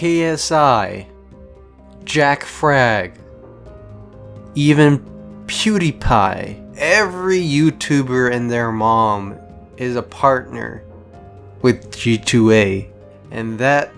KSI, Jack Frag, even PewDiePie. Every YouTuber and their mom is a partner with G2A. And that,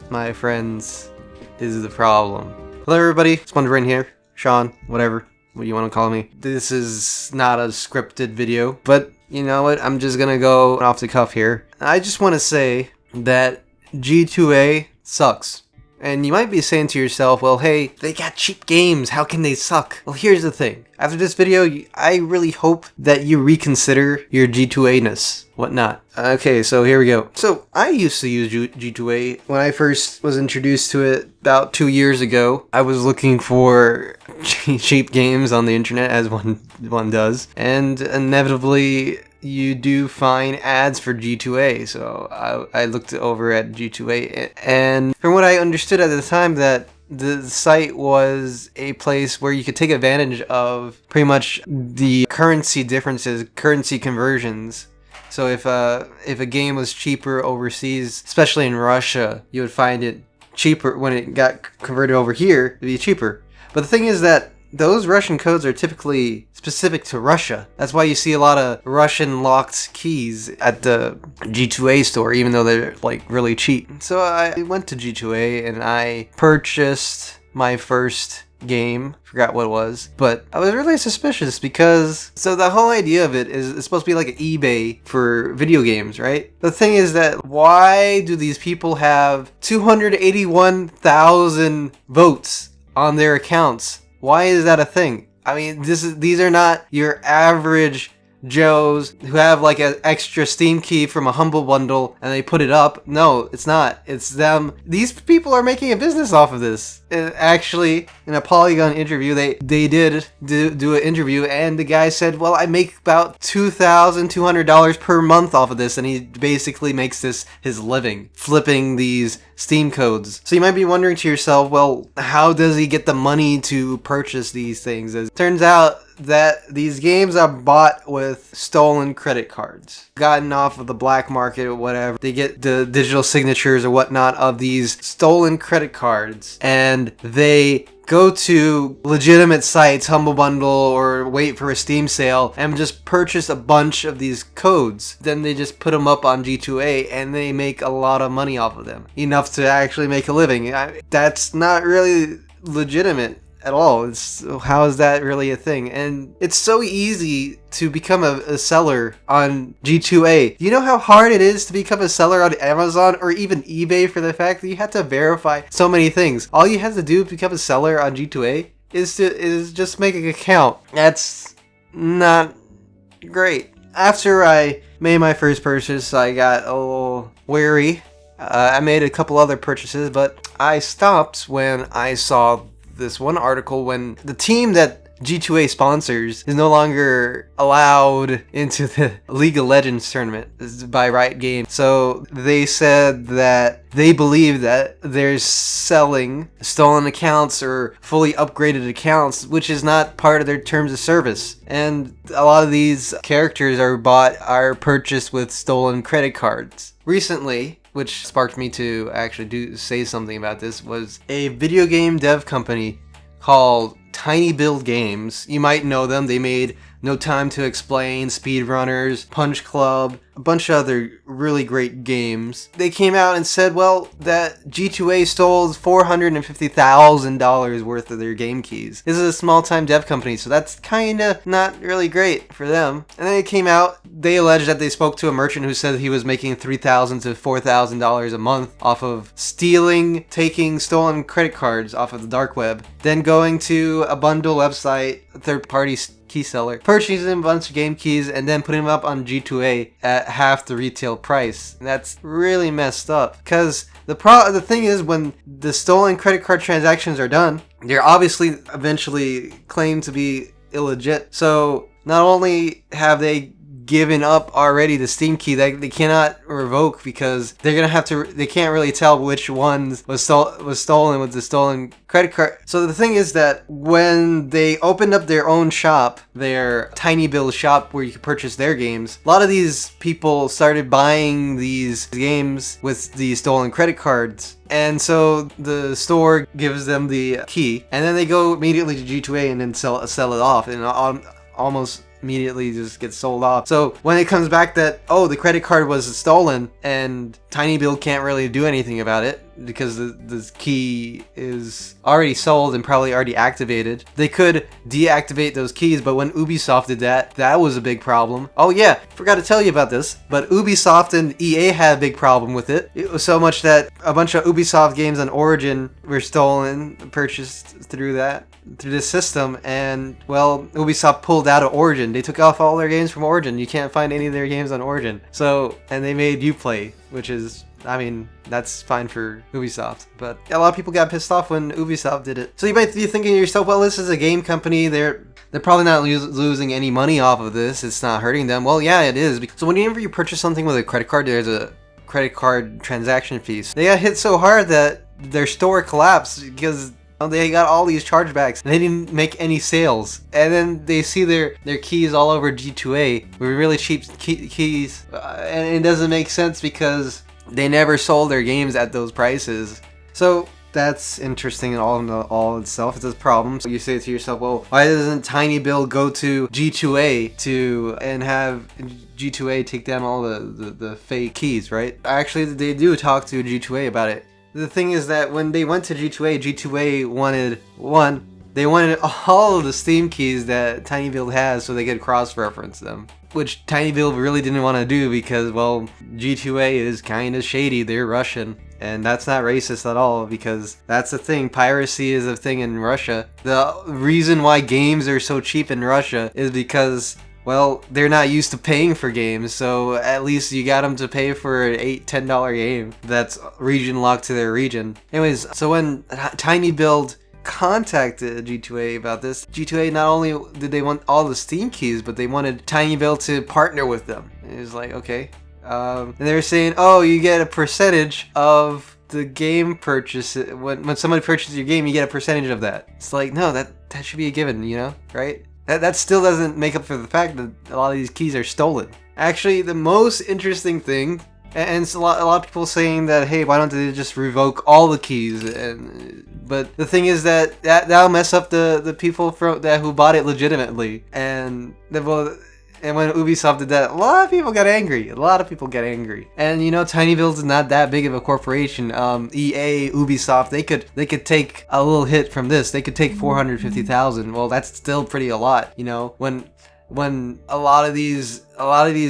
my friends, is the problem. Hello everybody, Spongebrain here. Sean, whatever you want to call me. This is not a scripted video, but you know what? I'm just gonna go off the cuff here. I just want to say that G2A sucks. And you might be saying to yourself, well, hey, they got cheap games. How can they suck? Well, here's the thing. After this video, I really hope that you reconsider your G2A-ness, whatnot. Okay, so here we go. So I used to use G2A when I first was introduced to it about 2 years ago. I was looking for cheap games on the internet, as one does, and inevitably you do find ads for G2A, so I looked over at G2A, and from what I understood at the time, that the site was a place where you could take advantage of pretty much the currency differences, currency conversions. So if a game was cheaper overseas, especially in Russia, you would find it cheaper when it got converted over here. It'd be cheaper. But the thing is that those Russian codes are typically specific to Russia. That's why you see a lot of Russian locked keys at the G2A store, even though they're like really cheap. So I went to G2A and I purchased my first game. Forgot what it was, but I was really suspicious because the whole idea of it is it's supposed to be like an eBay for video games, right? The thing is that why do these people have 281,000 votes on their accounts? Why is that a thing? I mean, these are not your average Joes who have like an extra Steam key from a Humble Bundle and they put it up. No, it's not. It's them. These people are making a business off of this. And actually, in a Polygon interview, they did do an interview, and the guy said, well, I make about $2,200 per month off of this, and he basically makes this his living, flipping these Steam codes. So you might be wondering to yourself, well, how does he get the money to purchase these things? It turns out that these games are bought with stolen credit cards, gotten off of the black market or whatever. They get the digital signatures or whatnot of these stolen credit cards, and they go to legitimate sites, Humble Bundle, or wait for a Steam sale, and just purchase a bunch of these codes. Then they just put them up on G2A, and they make a lot of money off of them. Enough to actually make a living. That's not really legitimate at all. How is that really a thing? And it's so easy to become a seller on G2A. You know how hard it is to become a seller on Amazon or even eBay, for the fact that you have to verify so many things. All you have to do to become a seller on G2A is just make an account. That's not great. After I made my first purchase, I got a little wary. I made a couple other purchases, but I stopped when I saw this one article when the team that G2A sponsors is no longer allowed into the League of Legends tournament by Riot Games. So they said that they believe that they're selling stolen accounts or fully upgraded accounts, which is not part of their terms of service. And a lot of these characters are purchased with stolen credit cards. Recently, which sparked me to actually say something about this, was a video game dev company called Tiny Build Games. You might know them. They made No Time to Explain, Speedrunners, Punch Club, a bunch of other really great games. They came out and said, well, that G2A stole $450,000 worth of their game keys. This is a small-time dev company, so that's kinda not really great for them. And then it came out, they alleged that they spoke to a merchant who said he was making $3,000 to $4,000 a month off of taking stolen credit cards off of the dark web, then going to a bundle website, a third-party key seller, purchasing a bunch of game keys, and then putting them up on G2A at half the retail price. And that's really messed up, because the thing is, when the stolen credit card transactions are done, they're obviously eventually claimed to be illegit. So not only have they given up already the Steam key that they cannot revoke because they're gonna have to. They can't really tell which ones was stolen with the stolen credit card. So the thing is that when they opened up their own shop, their Tiny Bill shop where you could purchase their games, a lot of these people started buying these games with the stolen credit cards. And so the store gives them the key, and then they go immediately to G2A and then sell it off, and almost immediately just gets sold off. So when it comes back that, oh, the credit card was stolen and Tiny Bill can't really do anything about it because the key is already sold and probably already activated, they could deactivate those keys. But when Ubisoft did that, that was a big problem. Oh yeah, forgot to tell you about this, but Ubisoft and EA had a big problem with it. It was so much that a bunch of Ubisoft games on Origin were stolen, purchased through this system, and well, Ubisoft pulled out of Origin. They took off all their games from Origin. You can't find any of their games on Origin. So, and they made Uplay, which is, I mean, that's fine for Ubisoft, but a lot of people got pissed off when Ubisoft did it. So you might be thinking to yourself, well, this is a game company. They're probably not losing any money off of this. It's not hurting them. Well, yeah, it is. So whenever you purchase something with a credit card, there's a credit card transaction fees. They got hit so hard that their store collapsed because they got all these chargebacks and they didn't make any sales. And then they see their keys all over G2A with really cheap keys. And it doesn't make sense because they never sold their games at those prices. So that's interesting in all itself. It's a problem. So you say to yourself, well, why doesn't Tiny Bill go to G2A and have G2A take down all the fake keys, right? Actually, they do talk to G2A about it. The thing is that when they went to G2A wanted all of the Steam keys that Tiny Build has so they could cross-reference them. Which Tiny Build really didn't want to do because, well, G2A is kind of shady. They're Russian. And that's not racist at all because that's the thing. Piracy is a thing in Russia. The reason why games are so cheap in Russia is because, well, they're not used to paying for games, so at least you got them to pay for an $8-10 game that's region locked to their region. Anyways, so when Tiny Build contacted G2A about this, G2A not only did they want all the Steam keys, but they wanted Tiny Build to partner with them. It was like, okay. And they were saying, oh, you get a percentage of the game purchase. When somebody purchases your game, you get a percentage of that. It's like, no, that should be a given, you know, right? That still doesn't make up for the fact that a lot of these keys are stolen. Actually, the most interesting thing, and it's a lot of people saying that, hey, why don't they just revoke all the keys? But the thing is that'll mess up the people who bought it legitimately. And when Ubisoft did that, a lot of people got angry. And you know, Tiny Build's not that big of a corporation. EA, Ubisoft, they could take a little hit from this. They could take 450,000. Well, that's still pretty a lot. You know, when a lot of these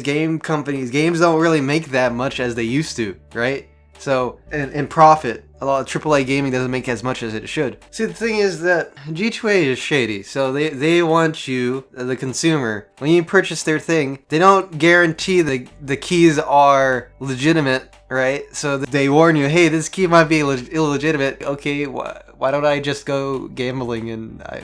game companies, games don't really make that much as they used to, right? So, in profit, a lot of AAA gaming doesn't make as much as it should. See, the thing is that G2A is shady, so they want you, the consumer, when you purchase their thing, they don't guarantee the keys are legitimate, right? So they warn you, hey, this key might be illegitimate. Okay, why don't I just go gambling and I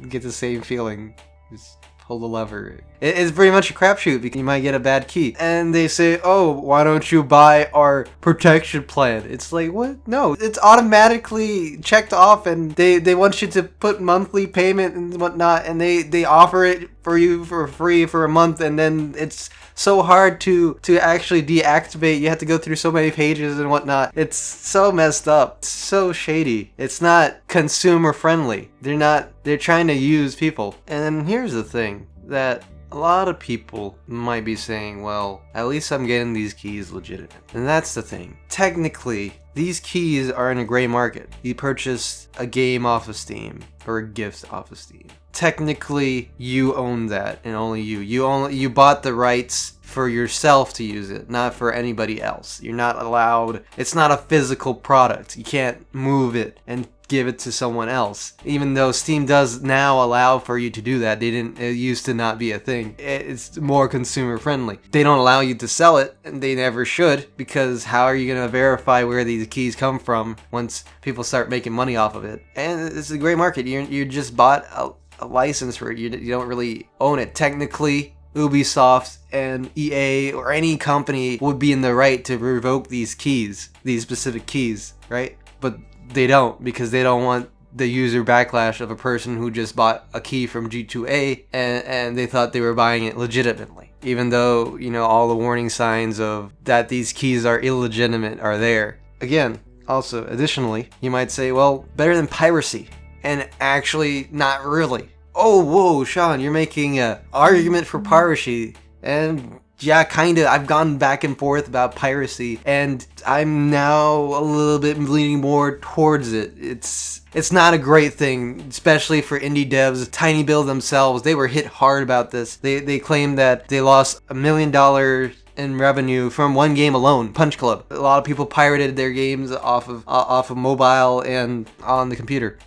get the same feeling? Just pull the lever. It's pretty much a crapshoot because you might get a bad key. And they say, oh, why don't you buy our protection plan? It's like, what? No, it's automatically checked off and they want you to put monthly payment and whatnot, and they offer it for you for free for a month, and then it's so hard to actually deactivate. You have to go through so many pages and whatnot. It's so messed up. It's so shady. It's not consumer friendly. They're trying to use people. And here's the thing that a lot of people might be saying, well, at least I'm getting these keys legitimate. And that's the thing. Technically, these keys are in a gray market. You purchased a game off of Steam or a gift off of Steam. Technically, you own that, and only you. You bought the rights for yourself to use it, not for anybody else. You're not allowed. It's not a physical product. You can't move it and give it to someone else. Even though Steam does now allow for you to do that, it used to not be a thing. It's more consumer friendly. They don't allow you to sell it, and they never should, because how are you going to verify where these keys come from once people start making money off of it? And it's a great market. You just bought a license for it. You don't really own it. Technically, Ubisoft and EA or any company would be in the right to revoke these specific keys, right? But they don't, because they don't want the user backlash of a person who just bought a key from G2A and they thought they were buying it legitimately. Even though, all the warning signs of that these keys are illegitimate are there. Again, also, additionally, you might say, well, better than piracy. And actually, not really. Oh, whoa, Sean, you're making an argument for piracy. And yeah, kind of. I've gone back and forth about piracy, and I'm now a little bit leaning more towards it. It's not a great thing, especially for indie devs. Tiny Build themselves, they were hit hard about this. They claimed that they lost $1 million in revenue from one game alone, Punch Club. A lot of people pirated their games off of mobile and on the computer.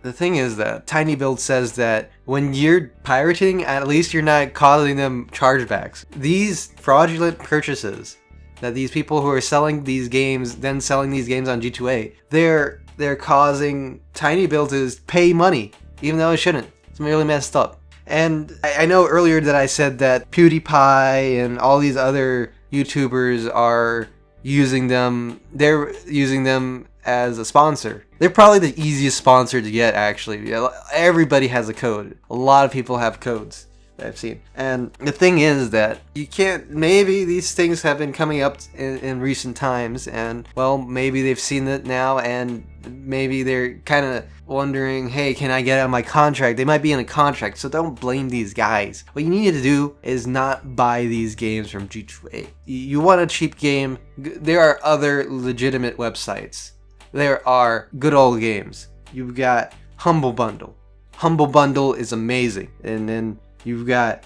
The thing is that Tiny Build says that when you're pirating, at least you're not causing them chargebacks. These fraudulent purchases that these people who are selling these games, then selling these games on G2A, they're causing Tiny Build to pay money, even though it shouldn't. It's really messed up. And I know earlier that I said that PewDiePie and all these other YouTubers are using them. They're using them as a sponsor. They're probably the easiest sponsor to get, actually. Everybody has a code. A lot of people have codes that I've seen. And the thing is that you can't, maybe these things have been coming up in recent times, and well, maybe they've seen it now, and maybe they're kind of wondering, hey, can I get out of my contract? They might be in a contract, so don't blame these guys. What you need to do is not buy these games from G2A. You want a cheap game? There are other legitimate websites. There are good old games. You've got Humble Bundle. Humble Bundle is amazing. And then you got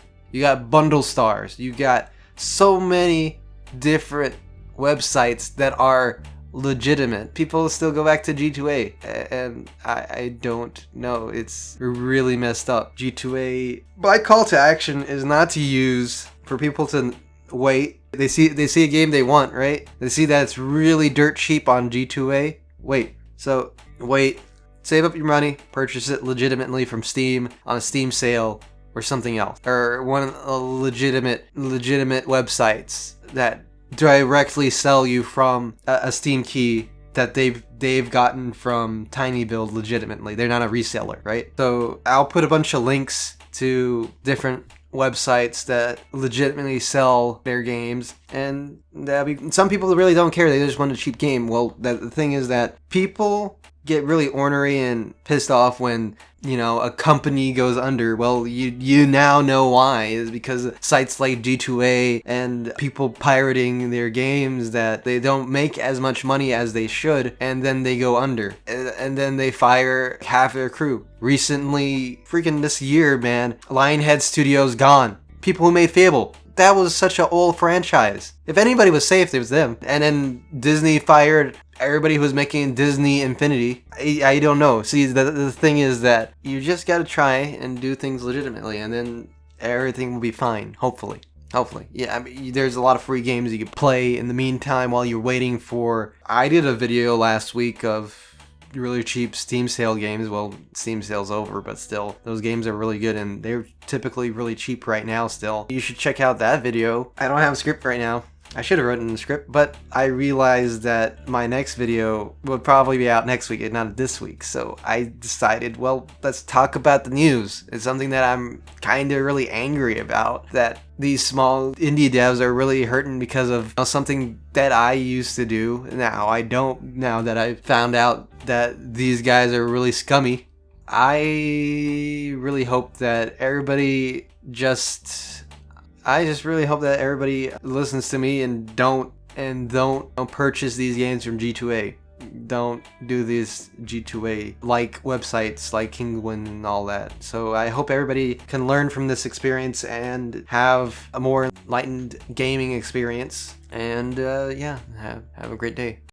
Bundle Stars. You got so many different websites that are legitimate. People still go back to G2A, and I don't know. It's really messed up. G2A. My call to action is not to use for people to wait. They see a game they want, right? They see that it's really dirt cheap on G2A. Wait, save up your money, purchase it legitimately from Steam on a Steam sale or something else, or one of the legitimate websites that directly sell you from a Steam key that they've gotten from Tiny Build legitimately. They're not a reseller, right? So I'll put a bunch of links to different websites that legitimately sell their games, and some people really don't care. They just want a cheap game. Well, the thing is that people get really ornery and pissed off when a company goes under. Well, you now know why. Is because sites like G2A and people pirating their games that they don't make as much money as they should, and then they go under, and then they fire half their crew. Recently, freaking this year, man, Lionhead Studios gone. People who made Fable. That was such an old franchise. If anybody was safe, it was them. And then Disney fired everybody who was making Disney Infinity. I don't know. See, the thing is that you just gotta try and do things legitimately, and then everything will be fine. Hopefully. Yeah, I mean, there's a lot of free games you can play in the meantime while you're waiting for... I did a video last week of really cheap Steam sale games. Well, Steam sale's over, but still, those games are really good, and they're typically really cheap right now still. You should check out that video. I don't have a script right now. I should have written the script, but I realized that my next video would probably be out next week and not this week. So I decided, well, let's talk about the news. It's something that I'm kind of really angry about, that these small indie devs are really hurting because of something that I used to do. Now I don't, now that I've found out that these guys are really scummy. I really hope that everybody I just really hope that everybody listens to me and don't purchase these games from G2A. Don't do these G2A like websites like Kingwin and all that. So I hope everybody can learn from this experience and have a more enlightened gaming experience. And yeah, have a great day.